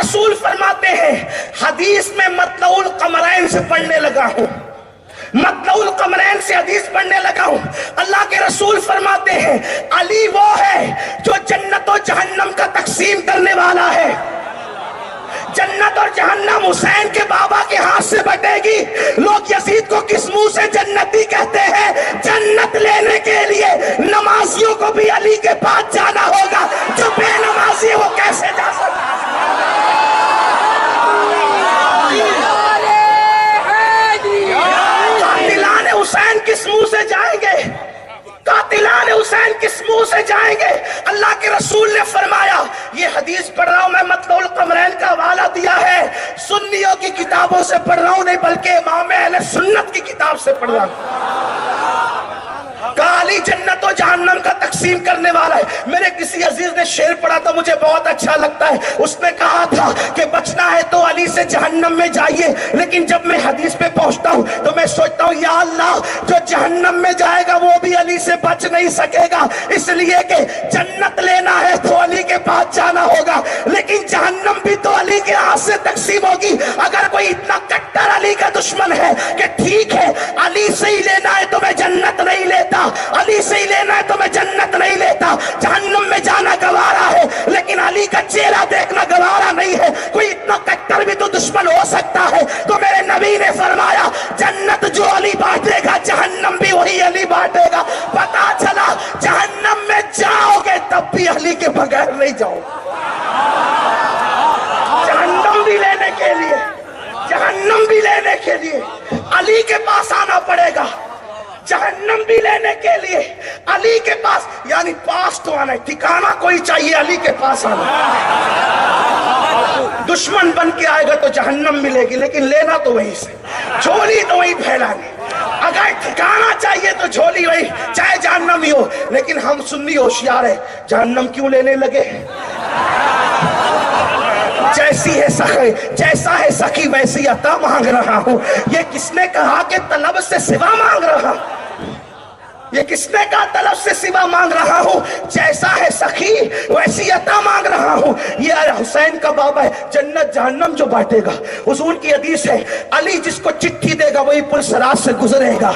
रसूल फरमाते हैं हदीस में मतलउल कमरैन से पढ़ने लगा हूँ, मतलउल कमरैन से हदीस पढ़ने लगा हूँ। अल्लाह के रसूल फरमाते हैं अली वो है जो जन्नत और जहन्नम का तकसीम करने वाला है। जन्नत और जहन्नम हुसैन के बाबा के हाथ से बटेगी। लोग यजीद को किस मुंह से जन्नती कहते हैं? जन्नत लेने के लिए नमाजियों को भी अली के पास जाना होगा। जो बेनमाजी है वो कैसे जा सकता है? कातिलान हुसैन किस मुंह से जाएंगे? कातिलान हुसैन किस मुंह से जाएंगे? अल्लाह के रसूल ने फरमाया, ये हदीस पढ़ रहा हूं मैं, मतलउल कमरैन का हवाला दिया है, सुन्नियों की किताबों से पढ़ रहा हूं नहीं बल्कि इमाम अहले सुन्नत की किताब से पढ़ रहा हूं। काली जन्नत और जहन्नम का तकसीम करने वाला है। मेरे किसी अजीज ने शेर पढ़ा था, मुझे बहुत अच्छा लगता है। उसने कहा था कि बचना है तो अली से जहन्नम में जाइए, लेकिन जब मैं हदीस पे पहुंचता हूं तो मैं सोचता हूं या अल्लाह, जो जहन्नम में जाएगा वो भी अली से बच नहीं सकेगा, इसलिए कि जन्नत लेना है तो अली के पास जाना होगा, लेकिन जहन्नम भी तो अली के हाथ से तकसीम होगी। अगर कोई इतना कट्टर अली का दुश्मन है कि ठीक है अली से ही लेना है तो मैं जन्नत नहीं लेता, अली से ही लेना है तो मैं जन्नत नहीं लेता, जहन्नम में जाना गवारा है लेकिन अली का चेहरा देखना गवारा नहीं है, कोई इतना कट्टर भी तो दुश्मन हो सकता है। तो मेरे नबी ने फरमाया जन्नत जो अली बांटेगा जहन्नम भी वही अली बांटेगा। पता चला जहन्नम में जाओगे तब भी अली के बगैर नहीं जाओ। जहन्नम भी लेने के लिए, जहन्नम भी लेने के लिए अली के पास आना पड़ेगा। जहन्नम भी लेने के लिए अली के पास, यानी पास तो आना है, ठिकाना कोई चाहिए, अली के पास आना। दुश्मन बन के आएगा तो जहन्नम मिलेगी, लेकिन लेना तो वहीं से, झोली तो वहीं फैलानी। अगर ठिकाना चाहिए तो झोली वही, चाहे जहन्नम ही हो। लेकिन हम सुन्नी होशियार है, जहन्नम क्यों लेने लगे? जैसी है सखी, जैसा है सखी वैसी अता मांग रहा हूं। ये किसने कहा कि तलब से सिवा मांग रहा? ये किसने कहा तलब से सिवा मांग रहा हूं? जैसा है सखी वैसी अता मांग रहा हूं। ये हुसैन का बाबा है, जन्नत जहन्नम जो बांटेगा। हुजूर की हदीस है अली जिसको चिट्ठी देगा वही पुल सराज से गुजरेगा,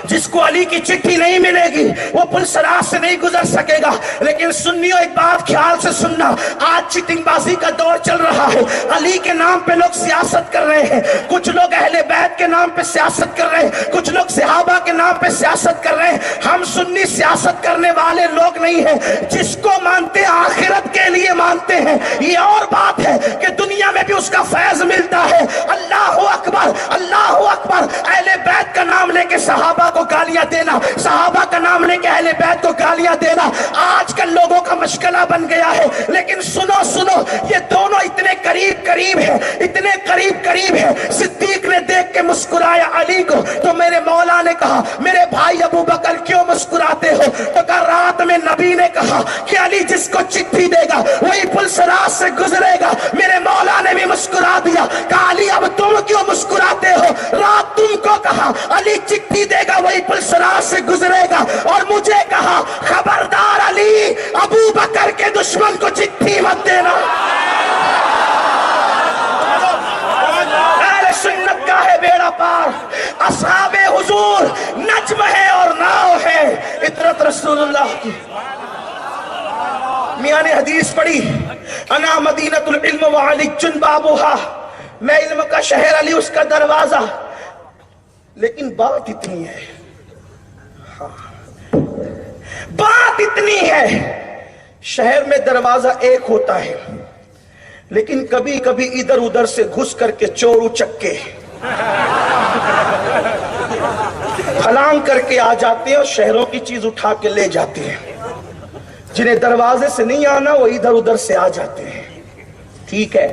जिसको अली की चिट्ठी नहीं मिलेगी वो पुल सराज से नहीं गुजर सकेगा। लेकिन सुन्नियों एक बात ख्याल से सुनना, आज चिटिंगबाजी का दौर चल रहा है। अली के नाम पे लोग सियासत कर रहे हैं, कुछ लोग अहले बैत के नाम पे सियासत कर रहे हैं, कुछ लोग सहाबा के नाम पे सियासत कर रहे हैं। हम सुन्नी सियासत करने वाले लोग नहीं हैं, जिसको मानते हैं आखिरत के लिए मानते हैं। ये और बात है कि दुनिया में भी उसका फैज मिलता है। अल्लाह अकबर, अल्लाह अकबर। अहले बैत का नाम लेके सहाबा को गालियां देना, सहाबा का नाम लेके अहले बैत को गालियां देना आजकल लोगों का मशगला बन गया है। लेकिन सुनो सुनो, ये दोनों इतने करीब करीब है, इतने करीब करीब है। सिद्दीक ने देख के मुस्कुराया अली को, तो मेरे मौला ने कहा मेरे भाई अबू बकर क्यों मुस्कुराते हो? तो कहा रात में नबी ने कहा कि अली जिसको चिट्ठी देगा वही पुल सराज से गुजरेगा। मेरे मौला ने भी मुस्कुरा दिया, कहा अली अब तुम क्यों मुस्कुराते हो? रात तुमको कहा अली चिट्ठी देगा वही पुल सराज से गुजरेगा, और मुझे कहा खबरदार अली अबू बकर के दुश्मन को चिट्ठी मत देना। अहले सुन्नत का है बेड़ा पार, असहाबे हुजूर नज्म है और नाव है, इतरत रसूलुल्लाह की। मियां ने हदीस पढ़ी, अना मदीनतुल इल्म व अलीजुन बाबुहा, मैं इल्म का शहर, अली उसका दरवाजा। लेकिन बात इतनी है, बात इतनी है, शहर में दरवाजा एक होता है, लेकिन कभी कभी इधर उधर से घुस करके चोर उचक्के फलांग करके आ जाते हैं और शहरों की चीज उठा के ले जाते हैं। जिन्हें दरवाजे से नहीं आना वो इधर उधर से आ जाते हैं। ठीक है,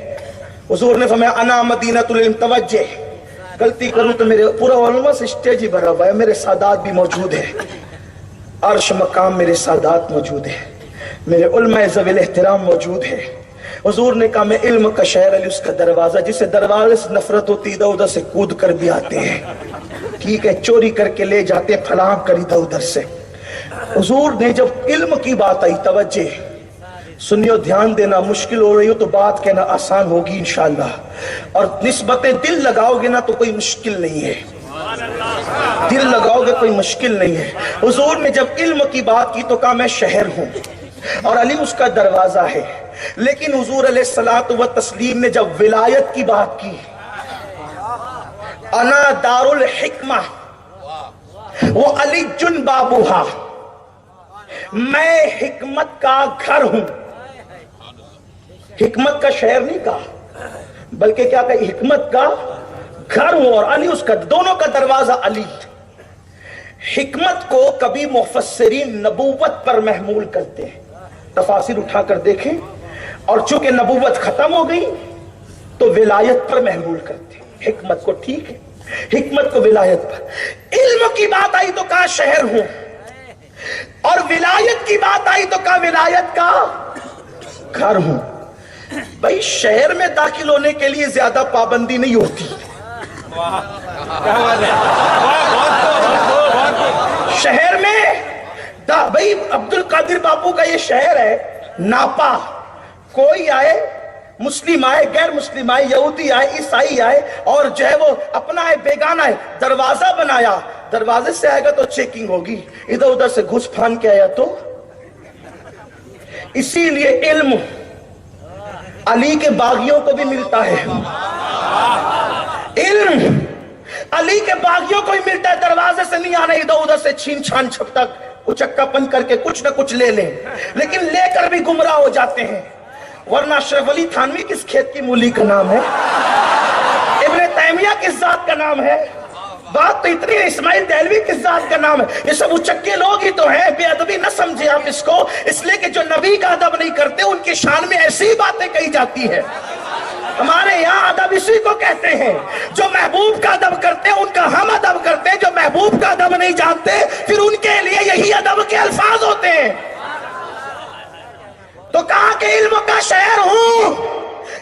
हुजूर ने फरमाया अना मदीनतुल इल्म, तवज्जे, गलती करूं तो मेरे पूरा उलमा से स्टेज ही भरा हुआ है, मेरे सादात भी मौजूद है, अर्श मकाम मेरे सादात मौजूद है, मेरे उलमा ज़वील एहतराम मौजूद है। हुजूर ने कहा मैं इल्म का शहर, अली उसका दरवाजा, जिसे दरवाजे से नफरत होती इधर उधर से कूद कर भी आते हैं। ठीक है, चोरी करके ले जाते हैं, फलांग कर इधर उधर से। हुजूर ने जब इल्म की बात आई, तवज्जे, सुनियो, ध्यान देना, मुश्किल हो रही हो तो बात कहना आसान होगी इंशाअल्लाह, और निस्बतें दिल लगाओगे ना तो कोई मुश्किल नहीं है, दिल लगाओगे कोई मुश्किल नहीं है। हुजूर ने जब इल्म की बात की तो कहा मैं शहर हूं और अली उसका दरवाजा है, लेकिन हुजूर अलैहिस्सलातु व तस्लीम ने जब विलायत की बात की, अना दारुल हिकमा वो अली जुन बाबूहा, मैं हिकमत का घर हूं। हिकमत का शहर नहीं कहा, बल्कि क्या कहा, हिकमत का घर हूं और अली उसका, दोनों का दरवाजा अली। हिकमत को कभी मुफस्सिरीन नबूवत पर महमूल करते हैं, तफासिर उठाकर देखें, और चूंकि नबूवत खत्म हो गई तो विलायत पर महमूल करते हैं हिकमत को, ठीक है, हिकमत को विलायत पर। इल्म की बात आई तो कहा शहर हूं, और विलायत की बात आई तो कहा विलायत का घर हूं। भाई शहर में दाखिल होने के लिए ज्यादा पाबंदी नहीं होती, शहर में भाई अब्दुल कादिर बापू का ये शहर है नापा, कोई आए, मुस्लिम आए, गैर मुस्लिम आए, यहूदी आए, ईसाई आए, और जो है वो अपना है बेगाना है, दरवाजा बनाया, दरवाजे से आएगा तो चेकिंग होगी, इधर उधर से घुस फान के आया तो। इसीलिए इल्म अली के बागियों को भी मिलता है, इल्म अली के बागियों को भी मिलता है, दरवाजे से नहीं आना, इधर उधर से छीन छान छपटक उचक्कापन करके कुछ ना कुछ ले लें, लेकिन लेकर भी गुमराह हो जाते हैं। वरना अशरफ अली थानवी किस खेत की मूली का नाम है, इब्ने तैमिया किस जात का नाम है, बात तो इतनी है, इस्माइल देहलवी किस जात का नाम है, ये सब उचक्के लोग ही तो हैं। बेअदबी न समझे आप इसको, इसलिए कि जो नबी का अदब नहीं करते उनकी शान में ऐसी बातें कही जाती है। हमारे यहाँ अदब इसी को कहते हैं, जो महबूब का अदब करते हैं उनका हम अदब करते हैं, जो महबूब का अदब नहीं जानते फिर उनके लिए यही अदब के अल्फाज होते हैं। तो कहा कि इल्म का शहर हूं,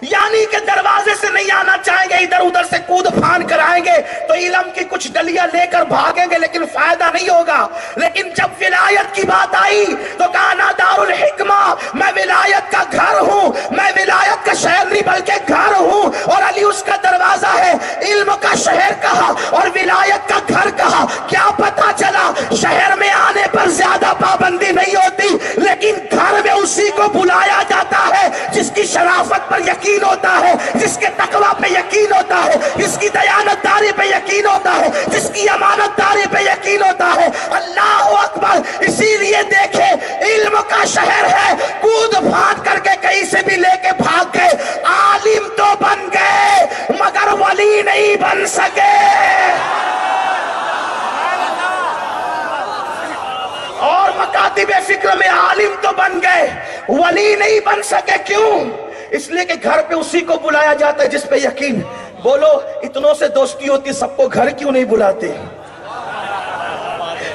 यानी कि दरवाजे से नहीं आना चाहेंगे, इधर उधर से कूद फान कराएंगे तो इल्म की कुछ डलियां लेकर भागेंगे, लेकिन फायदा नहीं होगा। लेकिन जब विलायत की बात आई तो कहा ना दारुल हिकमा, मैं विलायत का घर हूं, मैं विलायत का शहर नहीं बल्कि घर हूं, और अली उसका दरवाजा है। इल्म का शहर कहा और विलायत का घर कहा, क्या पता चला शहर में आने पर ज्यादा पाबंदी नहीं होती, लेकिन घर में उसी को बुलाया जाता है जिसकी शराफत पर यकीन होता है, जिसके तकवा पे यकीन होता है, जिसकी दयानतदारी पे यकीन होता है, जिसकी अमानतदारी पे यकीन होता है। अल्लाह अकबर। इसीलिए देखे इल्म का शहर है, कूद फान करके कहीं से भी लेके भाग गए, आलिम तो बन गए मगर वली नहीं बन सके। और मकातिबे फिक्र में आलिम तो बन गए, वली नहीं बन सके। क्यों? इसलिए कि घर पे उसी को बुलाया जाता है जिस पे यकीन। बोलो, इतनों से दोस्ती होती, सबको घर क्यों नहीं बुलाते?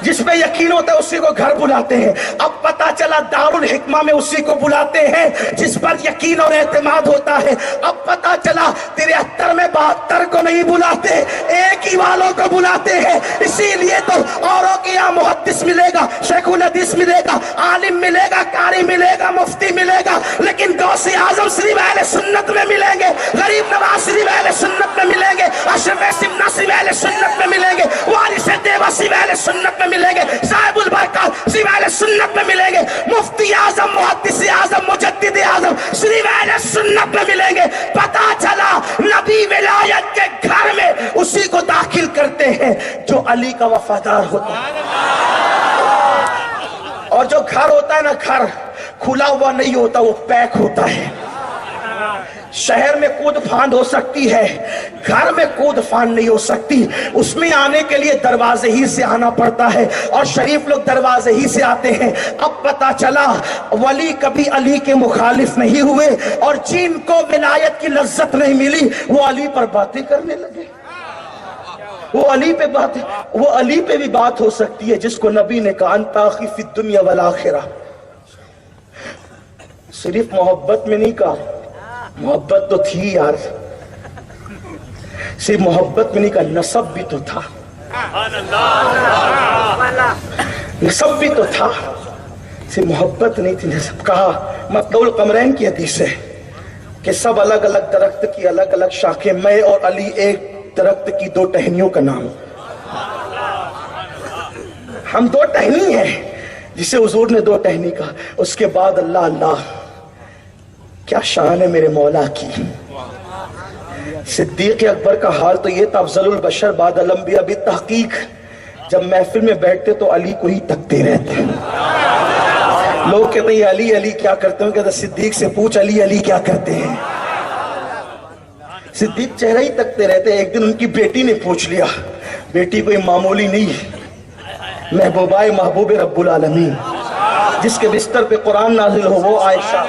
जिस पे यकीन होता है उसी को घर बुलाते हैं। अब पता चला दारुल हिकमा में उसी को बुलाते हैं जिस पर यकीन और एतमाद होता है। अब पता चला 73 में 72 को नहीं बुलाते, एक ही वालों को बुलाते हैं। इसीलिए तो औरों के यहाँ मुहद्दिस मिलेगा, शेखुल हदीस मिलेगा, आलिम मिलेगा, कारी मिलेगा, मुफ्ती मिलेगा, लेकिन गौसे आजम सिर्फ अहले सुन्नत में मिलेंगे, गरीब नवाज सिर्फ अहले सुन्नत में मिलेंगे, अशरफ सिमना सिर्फ अहले सुन्नत में मिलेंगे, वारिस देवा सिर्फ अहले सुन्नत में मिलेंगे, साहिबुल बरकत सिर्फ अहले सुन्नत में मिलेंगे, मुफ्ती आजम, मुहद्दिस आजम, मुजद्दिद आजम सिर्फ अहले सुन्नत में मिलेंगे। पता चला नबी विलायत के घर में उसी को दाखिल करते हैं जो अली का वफादार होता है। और जो घर होता है ना, घर खुला हुआ नहीं होता, वो पैक होता है। शहर में कूद फांद हो सकती है, घर में कूद फांद नहीं हो सकती। उसमें आने के लिए दरवाजे ही से आना पड़ता है, और शरीफ लोग दरवाजे ही से आते हैं। अब पता चला वली कभी अली के मुखालिफ नहीं हुए, और जिनको विलायत की लज्जत नहीं मिली वो अली पर बातें करने लगे। वो अली पे बात, वो अली पे भी बात हो सकती है जिसको नबी ने कहा अंताखी फी दुनिया वल आखिरा। सिर्फ मोहब्बत में नहीं कहा, मोहब्बत तो थी यार, सिर्फ मोहब्बत में नहीं कहा, नसब भी तो था, नसब भी तो था। से मोहब्बत नहीं थी। सब कहा मतलुल कमरैन की हदीस है कि सब अलग अलग दरख्त की अलग अलग शाखें, मैं और अली एक दरख्त की दो टहनियों का नाम। हम दो टहनी हैं जिसे हुजूर ने दो टहनी कहा। उसके बाद अल्लाह अल्लाह क्या शान है मेरे मौला की। सिद्दीक अकबर का हाल तो ये था, अफजलुल बशर बाद अलंबिया बि तहकीक, जब महफिल में बैठते तो अली को ही तकते रहते। लोग कहते हैं अली अली क्या करते हैं, कहते सिद्दीक से पूछ अली अली क्या करते हैं। सिद्दीक चेहरा ही तकते रहते। एक दिन उनकी बेटी ने पूछ लिया, बेटी कोई मामूली नहीं, महबूबाए महबूब रब्बुल आलमीन, जिसके बिस्तर पे कुरान नाजिल हो वो आयशा,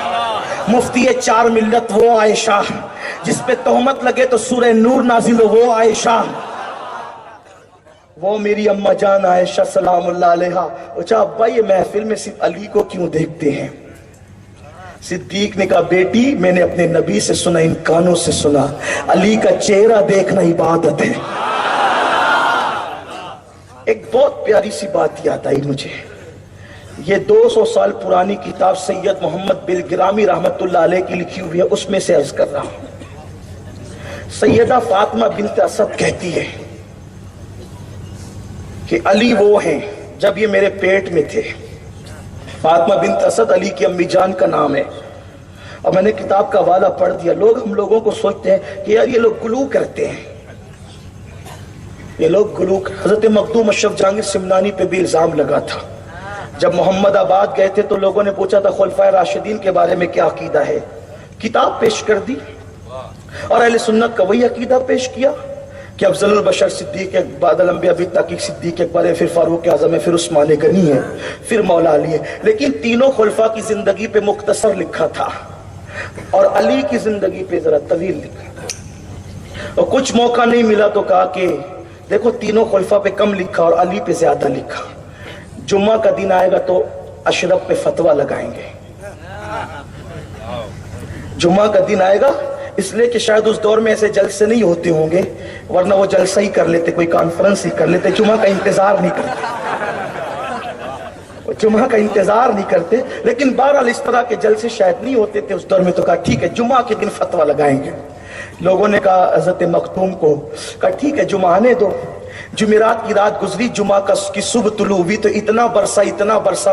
मुफ्ती चार मिल्लत वो आयशा, जिस पे तोहमत लगे तो सूरह नूर नाजिल हो वो आयशा, वो मेरी अम्मा जान आयशा सलामुल्लाह अलैहा। अच्छा अब्बा ये महफिल में सिर्फ अली को क्यों देखते हैं? सिद्दीक ने कहा बेटी मैंने अपने नबी से सुना, इन कानों से सुना, अली का चेहरा देखना इबादत है। एक बहुत प्यारी सी बात याद आई मुझे, ये 200 साल पुरानी किताब सैयद मोहम्मद बिन गिरामी रहमतुल्लाह अलैह की लिखी हुई है, उसमें से अर्ज कर रहा हूं। सैयदा फातिमा बिन्त असद कहती है कि अली वो हैं जब ये मेरे पेट में थे। फातिमा बिन्त असद अली की अम्मी जान का नाम है। और मैंने किताब का हवाला पढ़ दिया। हम लोगों को सोचते हैं कि यार ये लोग गुलू करते हैं, ये लोग गुलू। हजरत मखदूम अशरफ जहांगीर सिमनानी पे भी इल्जाम लगा था। जब मोहम्मदाबाद गए थे तो लोगों ने पूछा था खुलफाए राशिदीन के बारे में क्या अकीदा है, किताब पेश कर दी और अहले सुन्नत का वही अकीदा पेश किया कि अफजलुल बशर सिद्दीक है, बादल अंबिया भी तहकीक सिद्दीक अकबर है, फिर फारूक आजम है, फिर उस्मान गनी है, फिर मौला अली है। लेकिन तीनों खुलफा की जिंदगी पे मुख्तसर लिखा था और अली की जिंदगी पे जरा तवील लिखा। और कुछ मौका नहीं मिला तो कहा कि देखो तीनों खुलफा पे कम लिखा और अली पे ज्यादा लिखा। जुम्मा का दिन आएगा तो अशरफ पे फतवा लगाएंगे। जुम्मा का दिन आएगा इसलिए कि शायद उस दौर में ऐसे जलसे नहीं होते होंगे, वरना वो जलसा ही कर लेते, कोई कॉन्फ्रेंस ही कर लेते, जुम्मा का इंतजार नहीं करते, जुम्मा का इंतजार नहीं करते। लेकिन बहरहाल इस तरह के जलसे शायद नहीं होते थे उस दौर में, तो कहा ठीक है जुम्मा के दिन फतवा लगाएंगे। लोगों ने कहा हजरत मखदूम को, कहा ठीक है जुम्मा आने दो। जुमेरात की रात गुजरी, जुम्मा की सुबह तुलू हुई तो इतना बरसा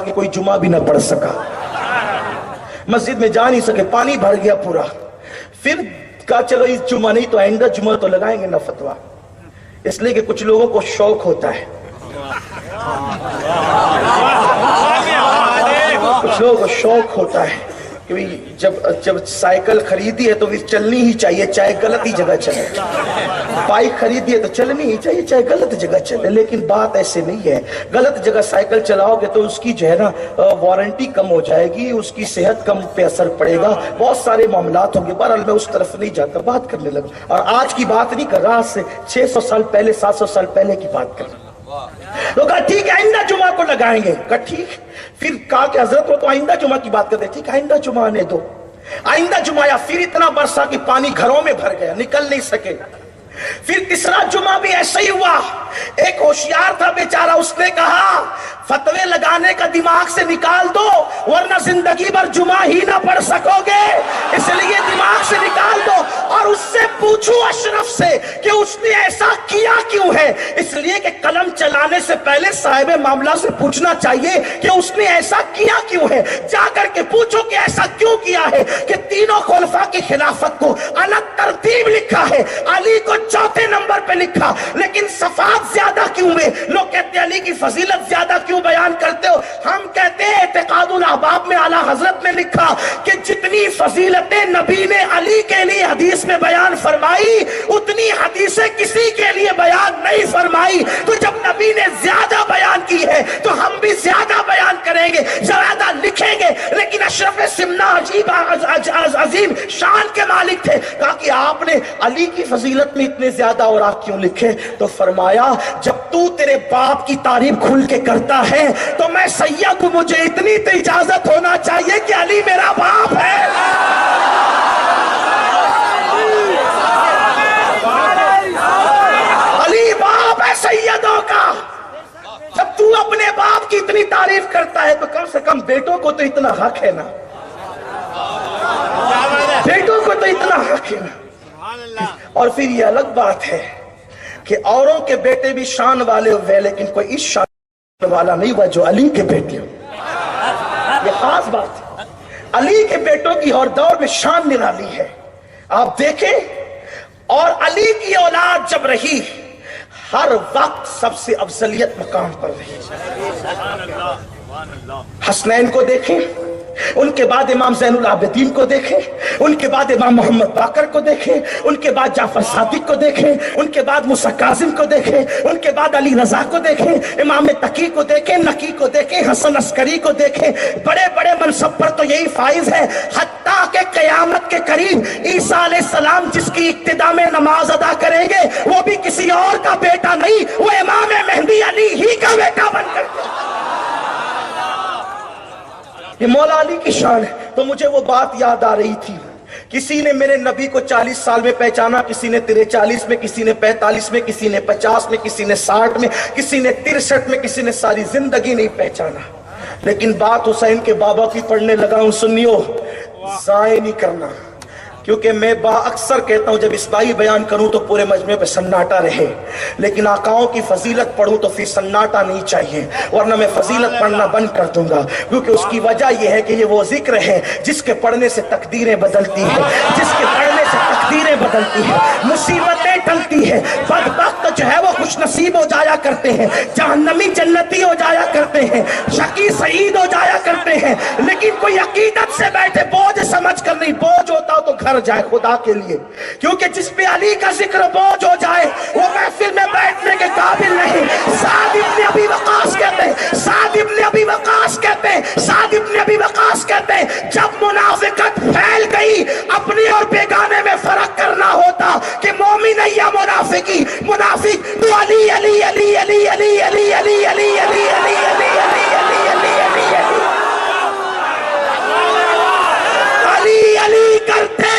कि कोई जुम्मा भी ना पढ़ सका, मस्जिद में जा नहीं सके, पानी भर गया पूरा। फिर कहा चलो इस जुम्मा नहीं तो आइंदा जुम्मा तो लगाएंगे ना फतवा, इसलिए कि कुछ लोगों को शौक होता है, कुछ लोगों को शौक होता है कि जब साइकिल खरीदी है तो फिर चलनी ही चाहिए चाहे गलत ही जगह चले, बाइक खरीदी है तो चलनी ही चाहिए चाहे गलत जगह चले। लेकिन बात ऐसे नहीं है, गलत जगह साइकिल चलाओगे तो उसकी जो है ना वारंटी कम हो जाएगी, उसकी सेहत कम पे असर पड़ेगा, बहुत सारे मामलात होंगे। बहरहाल मैं उस तरफ नहीं जाता, बात करने लगा। और आज की बात नहीं कर रहा, आज से 600 साल पहले 700 साल पहले की बात कर रहा। तो कहा ठीक है आइंदा जुमा को लगाएंगे। कहा ठीक। फिर कहा कि हजरत वो तो आइंदा जुमा की बात करते, ठीक आइंदा जुमा आने दो। आइंदा जुमा आया, फिर इतना बरसा कि पानी घरों में भर गया, निकल नहीं सके। फिर तीसरा जुमा भी ऐसा ही हुआ। एक होशियार था बेचारा, उसने कहा फतवे लगाने का दिमाग से निकाल दो वरना जिंदगी भर जुमा ही ना पढ़ सकोगे, इसलिए दिमाग से निकाल दो। और उससे पूछो अशरफ से कि उसने ऐसा किया क्यों है, इसलिए कि कलम चलाने से पहले साहिब मामला से पूछना चाहिए कि उसने ऐसा किया क्यों है। जाकर के पूछो कि ऐसा क्यों किया है कि तीनों खुलफा की खिलाफत को अलग तरतीब लिखा है, अली को चौथे नंबर पे लिखा, लेकिन सफात ज्यादा क्यों में? लोग कहते हैं अली की फजीलत ज्यादा क्यों बयान करते हो? हम कहते हैं इत्तेकादुल अहबाब में आला हजरत ने लिखा कि जितनी फजीलतें नबी ने अली के लिए हदीस में बयान फरमाई उतनी हदीसें किसी के लिए बयान नहीं फरमाई। तो जब नबी ने ज्यादा बयान की है तो हम भी ज्यादा बयान करेंगे, ज्यादा लिखेंगे। लेकिन अशरफ सिमना अजीम शान के मालिक थे, कहा कि आपने अली की फजीलत में इतने ज्यादा और आप क्यों लिखे? तो फरमाया जब तू तेरे बाप की तारीफ खुल के करता है तो मैं सैयद हूं, मुझे इतनी तो इजाजत होना चाहिए कि अली मेरा बाप है। अली बाप है सैयदों का। जब तू अपने बाप की इतनी तारीफ करता है तो कम से कम बेटों को तो इतना हक है ना, बेटों को तो इतना हक है ना। और फिर ये अलग बात है कि औरों के बेटे भी शान वाले हुए, लेकिन कोई इस शान वाला नहीं हुआ जो अली के बेटे हो। ये खास बात है, अली के बेटों की हर दौर में शान निराली है। आप देखें, और अली की औलाद जब रही हर वक्त सबसे अफजलियत मकाम पर रही। हसनैन को देखें, उनके बाद इमाम ज़ैनुल आबिदीन को देखें, उनके बाद इमाम मोहम्मद बाकर को देखें, उनके बाद जाफर सादिक को देखें, उनके बाद मूसा काजिम को देखें, उनके बाद अली रजा को देखें, इमाम तकी को देखें, नकी को देखें, हसन अस्करी को देखें। बड़े बड़े मनसब पर तो यही फाइज है, हत्ता के कयामत के करीब ईसा अलैहिस्सलाम जिसकी इक्तिदा में नमाज अदा करेंगे वो भी किसी और का बेटा नहीं, वो इमाम मेहदी अली ही का बेटा बनकर। ये मौला अली की शान है। तो मुझे वो बात याद आ रही थी, किसी ने मेरे नबी को 40 साल में पहचाना, किसी ने 43 में, किसी ने 45 में, किसी ने 50 में, किसी ने 60 में, किसी ने 63 में, किसी ने सारी जिंदगी नहीं पहचाना। लेकिन बात हुसैन के बाबा की पढ़ने लगा हूं। सुनियो, जाए नहीं करना, क्योंकि मैं अक्सर कहता हूं जब इस्बाई बयान करूं तो पूरे मजमे पे सन्नाटा रहे, लेकिन आकाओं की फजीलत पढ़ूं तो फिर सन्नाटा नहीं चाहिए, वरना मैं फजीलत पढ़ना बंद कर दूंगा। क्योंकि उसकी वजह यह है कि ये वो जिक्र है जिसके पढ़ने से तकदीरें बदलती है, जिसके पढ़ने से तकदीरें बदलती है, मुसीबतें टलती है, बदबख्त जो है वो खुश नसीब हो जाया करते हैं, जहन्नमी जन्नती हो जाया करते हैं, शकी सईद हो जाया करते हैं। लेकिन कोई अकीदत से बैठे बोझ समझ कर नहीं, बोझ होता तो घर जाए खुदा के लिए, क्योंकि जिस पे अली का जिक्र बोझ हो जाए वो महफिल में बैठने के काबिल नहीं। साद इब्न अबी वक़ास कहते हैं, साद इब्न अबी वक़ास कहते हैं, साद इब्न अबी वक़ास कहते हैं, जब मुनाफिकत फैल गई, अपने और बेगाने में फर्क करना होता कि मोमिन है या मुनाफिकी, मुनाफिक तो अली अली अली अली अली अली अली अली अली अली अली अली अली करते,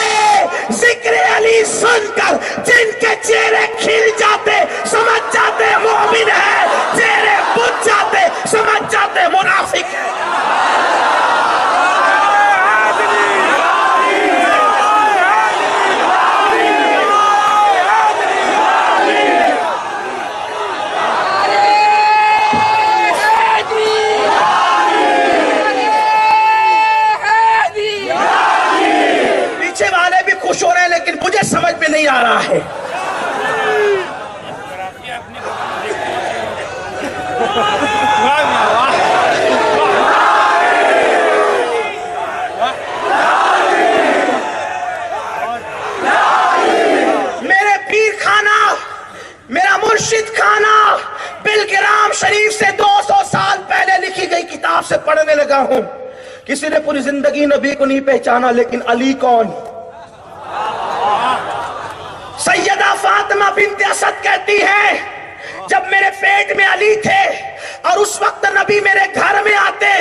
जिक्र अली सुनकर जिनके चेहरे खिल जाते समझ जाते मोमिन है, चेहरे बुझ जाते समझ जाते मुनाफिक है। खुश हो रहे हैं लेकिन मुझे समझ में नहीं आ रहा है। मेरे पीर खाना, मेरा मुर्शिद खाना बिलगिराम शरीफ से 200 साल पहले लिखी गई किताब से पढ़ने लगा हूं। किसी ने पूरी जिंदगी नबी को नहीं पहचाना, लेकिन अली कौन? सैयदा फातिमा बिन्त असद कहती है, जब मेरे पेट में अली थे और उस वक्त नबी मेरे घर में आते,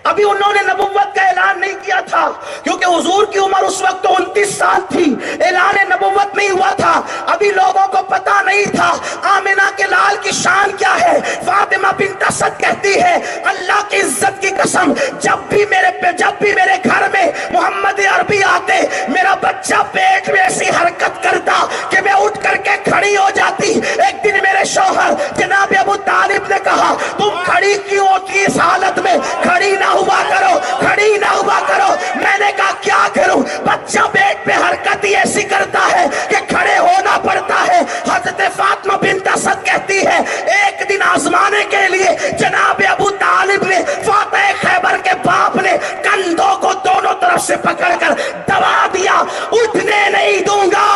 अभी उन्होंने नबुव्वत का ऐलान नहीं किया था, क्योंकि हुजूर की उम्र उस वक्त तो 29 साल थी, ऐलान नबुव्वत नहीं हुआ था, अभी लोगों को पता नहीं था आमिना के लाल की शान क्या है। फातिमा बिन्त असद कहती है, अल्लाह की इज्जत की कसम, जब भी मेरे घर में मोहम्मद अरबी आते, मेरा बच्चा पेट में ऐसी हरकत करता कि मैं उठ करके खड़ी हो जाती। एक दिन मेरे शौहर जनाब अबू तालिब ने कहा, तुम खड़ी क्यों होती इस हालत में, खड़ी ना हुआ करो, खड़ी ना हुआ करो। मैंने कहा क्या करूं, बच्चा पेट पे हरकत ही ऐसी करता है कि खड़े होना पड़ता है। हजरत फातिमा बिन्त असद कहती है, एक दिन आजमाने के लिए जनाब अबू तालिब ने, फातिह खैबर के बाप ने कंधों को दोनों तरफ से पकड़कर दबा दिया, उठने नहीं दूंगा।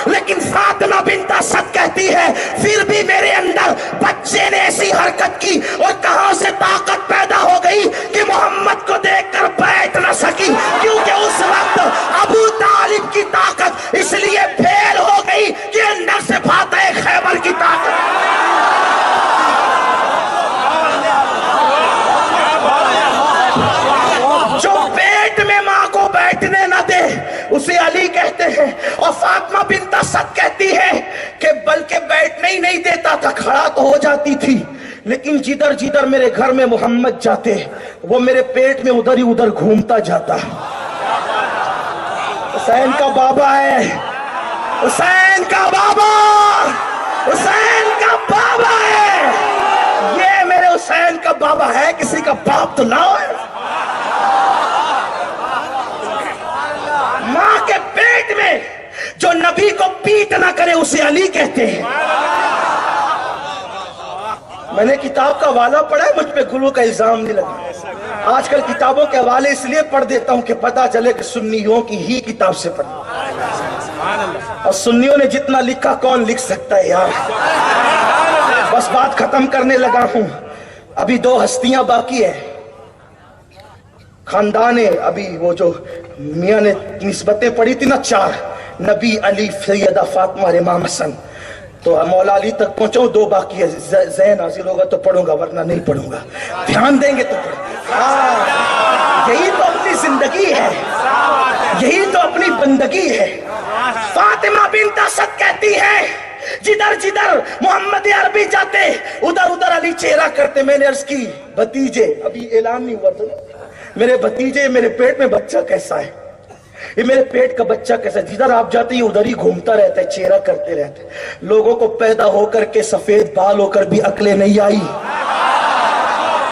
लेकिन फातिमा बिन्त असद कहती है, फिर भी मेरे अंदर बच्चे ने ऐसी हरकत की, और कहां से ताकत पैदा हो गई कि मोहम्मद को देखकर बैठ न सकी, क्योंकि उस वक्त अबू तालिब की ताकत इसलिए फेल हो गई कि अंदर से फातिह खैबर की ताकत। जो पेट में मां को बैठने न दे उसे अली कहते हैं। और फातिमा बिन्त असद कहती है कि बल्कि बैठने ही नहीं देता था, खड़ा तो हो जाती थी, لیکن جدھر جدھر میرے گھر میں محمد جاتے وہ میرے پیٹ میں ادھر ہی ادھر گھومتا جاتا. حسین کا بابا ہے, حسین کا بابا, حسین کا بابا ہے. یہ میرے حسین کا بابا ہے, کسی کا باپ تو نہ ہے. ماں کے پیٹ میں جو نبی کو پیٹ نہ کرے اسے علی کہتے ہیں. میں نے کتاب کا حوالہ پڑھا ہے, مجھ پہ گرو کا الزام نہیں لگا. آج کل کتابوں کے حوالے اس لیے پڑھ دیتا ہوں کہ پتا چلے کہ سنیوں کی ہی کتاب سے پڑھ, اور سنیوں نے جتنا لکھا کون لکھ سکتا ہے یار. بس بات ختم کرنے لگا ہوں. ابھی 2 ہستیاں باقی ہیں خاندان. ابھی وہ جو میاں نے نسبتیں پڑھی تھی نا 4, نبی, علی, سیدہ فاطمہ اور امام حسن, تو مولا علی تک پہنچاؤں. 2 باقی ہے. ذہن حاضر ہوگا تو پڑھوں گا, ورنہ نہیں پڑھوں گا. دھیان دیں گے تو یہی تو اپنی زندگی ہے, یہی تو اپنی بندگی ہے. فاطمہ بنت اسد کہتی ہے جدھر جدھر محمد عربی جاتے ادھر ادھر علی چہرہ کرتے. میں نے عرض کی بھتیجے, ابھی اعلان نہیں ہوا تھا, میرے بھتیجے میرے پیٹ میں بچہ کیسا ہے, یہ میرے پیٹ کا بچہ کیسا ہے. جدھر آپ جاتے یہ ادھر ہی گھومتا رہتا ہے, چہرہ کرتے رہتے. لوگوں کو پیدا ہو کر کے سفید بال ہو کر بھی عقلیں نہیں آئی.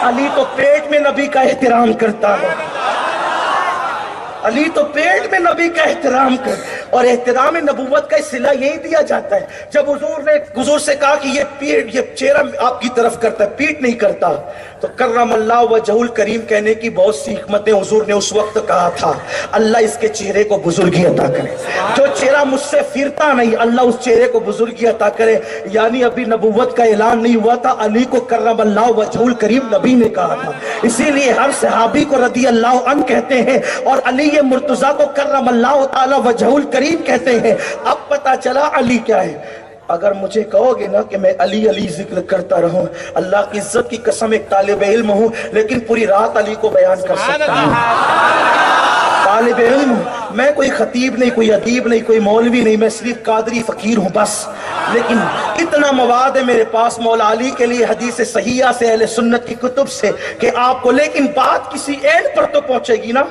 علی تو پیٹ میں نبی کا احترام کرتا ہے, علی تو پیٹ میں نبی کا احترام کر, اور احترام نبوت کا صلہ یہی دیا جاتا ہے. جب حضور سے کہا کہ یہ چہرہ آپ کی طرف کرتا ہے, پیٹ نہیں کرتا, تو کرم اللہ وجہہ الکریم کہنے کی بہت سی حکمتیں حضور نے اس وقت کہا تھا. اللہ اس کے چہرے کو بزرگی عطا کرے. جو چہرہ مجھ سے پھرتا نہیں, اللہ اس چہرے کو بزرگی عطا کرے. یعنی ابھی نبوت کا اعلان نہیں ہوا تھا, علی کو کرم اللہ وجہہ الکریم نبی نے کہا تھا. اسی لیے ہر صحابی کو رضی اللہ عنہ کہتے ہیں, اور علی مرتضیٰ کو کرم اللہ تعالی وجہہ الکریم کہتے ہیں. اب پتا چلا علی کیا ہے. اگر مجھے کہو گے نا کہ میں علی علی ذکر کرتا رہوں, اللہ کی عزت کی قسم ایک طالب علم ہوں, لیکن پوری رات علی کو بیان کر سکتا ہوں. طالب علم, میں کوئی خطیب نہیں, کوئی ادیب نہیں, کوئی مولوی نہیں, میں صرف قادری فقیر ہوں بس. لیکن اتنا مواد ہے میرے پاس مولا علی کے لیے حدیث صحیحہ سے, اہل سنت کی کتب سے, کہ آپ کو, لیکن بات کسی اینڈ پر تو پہنچے گی نا.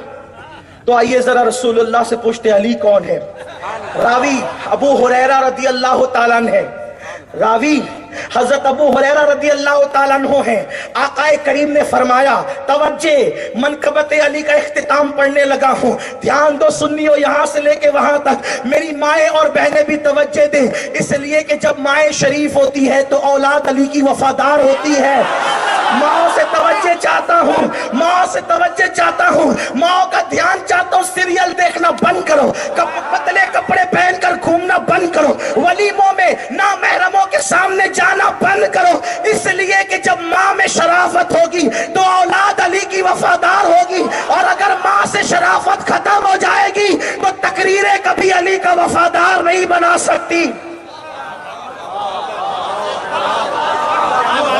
تو آئیے ذرا رسول اللہ سے پوچھتے علی کون ہے. راوی ابو ہریرہ رضی اللہ تعالیٰ عنہ ہے, راوی حضرت ابو ہریرہ رضی اللہ تعالیٰ عنہ ہیں. آقا کریم نے فرمایا, توجہ, منقبت علی کا اختتام پڑھنے لگا ہوں, دھیان دو سنیو, یہاں سے لے کے وہاں تک. میری مائیں اور بہنیں بھی توجہ دیں, اس لیے کہ جب مائیں شریف ہوتی ہے تو اولاد علی کی وفادار ہوتی ہے. ماں سے توجہ چاہتا ہوں, ماں سے توجہ چاہتا ہوں, ماں کا دھیان چاہتا ہوں. سیریل دیکھنا بند کرو, پتلے کپڑے پہن کر گھومنا بند کرو, ولیموں میں نامحرموں کے سامنے جانا بند کرو. اس لیے کہ جب ماں میں شرافت ہوگی تو اولاد علی کی وفادار ہوگی, اور اگر ماں سے شرافت ختم ہو جائے گی تو تقریریں کبھی علی کا وفادار نہیں بنا سکتی.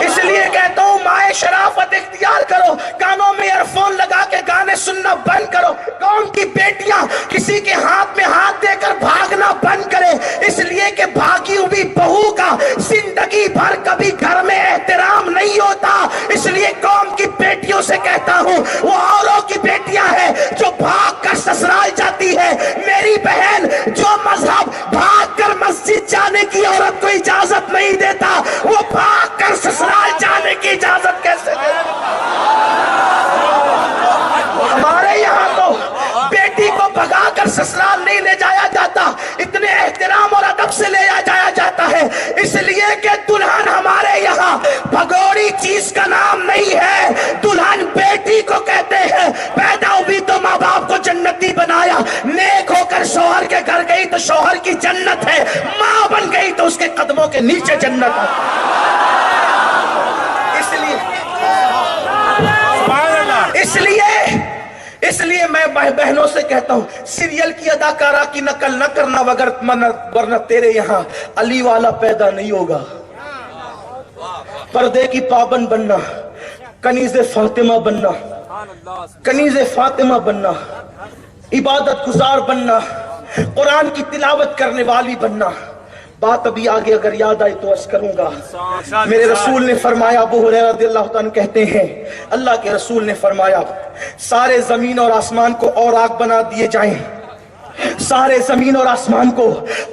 اس لیے کہتا ہوں مائیں شرافت اختیار کرو, کانوں میں ایئر فون لگا کے گانے سننا بند کرو. قوم کی بیٹیاں کسی کے ہاتھ میں ہاتھ دے کر بھاگنا بند کرے, اس لیے کہ بھاگی ہوئی بہو کا زندگی بھر کبھی گھر میں احترام نہیں ہوتا. اس لیے قوم کی بیٹیوں سے کہتا ہوں, وہ اوروں کی بیٹیاں ہیں جو بھاگ کر سسرال جاتی ہے. میری بہن, جو مذہب بھاگ کر مسجد جانے کی عورت کو اجازت نہیں دیتا, وہ بھاگ کر سسرال جانے کی اجازت کیسے دے؟ ہمارے یہاں تو بیٹی کو بھگا کر سسرال نہیں لے جایا جاتا, اتنے احترام اور ادب سے لے جایا جاتا ہے. اس لیے کہ دلہن ہمارے یہاں بھگوڑی چیز کا نام نہیں ہے, دلہن بیٹی کو کہتے ہیں. پیدا ہوئی تو ماں باپ کو جنتی بنایا, نیک ہو کر شوہر کے گھر گئی تو شوہر کی جنت ہے, ماں بن گئی تو اس کے قدموں کے نیچے جنت ہے. اس لیے میں بہنوں سے کہتا ہوں, سیریل کی اداکارہ کی نقل نہ کرنا, ورنہ تیرے یہاں علی والا پیدا نہیں ہوگا. پردے کی پابند بننا, کنیز فاطمہ بننا, کنیز فاطمہ بننا, عبادت گزار بننا, قرآن کی تلاوت کرنے والی بننا, بات ابھی آگے اگر یاد آئی تو عرض کروں گا. میرے رسول نے فرمایا، ابو ہریرہ رضی اللہ عنہ کہتے ہیں اللہ کے رسول نے فرمایا سارے زمین اور آسمان کو اور آگ بنا دیے جائیں، سارے زمین اور آسمان کو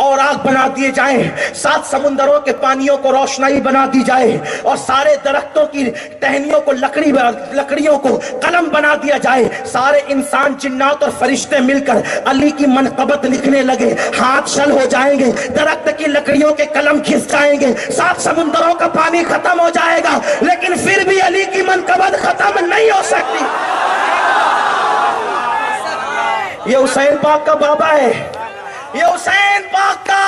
اور آگ بنا دیے جائیں، 7 سمندروں کے پانیوں کو روشنائی بنا دی جائے، اور سارے درختوں کی ٹہنیوں کو لکڑیوں کو قلم بنا دیا جائے. سارے انسان جنات اور فرشتے مل کر علی کی منقبت لکھنے لگے، ہاتھ شل ہو جائیں گے، درخت کی لکڑیوں کے قلم گھس جائیں گے، 7 سمندروں کا پانی ختم ہو جائے گا، لیکن پھر بھی علی کی منقبت ختم نہیں ہو سکتی. یہ حسین پاک کا بابا ہے، یہ حسین پاک کا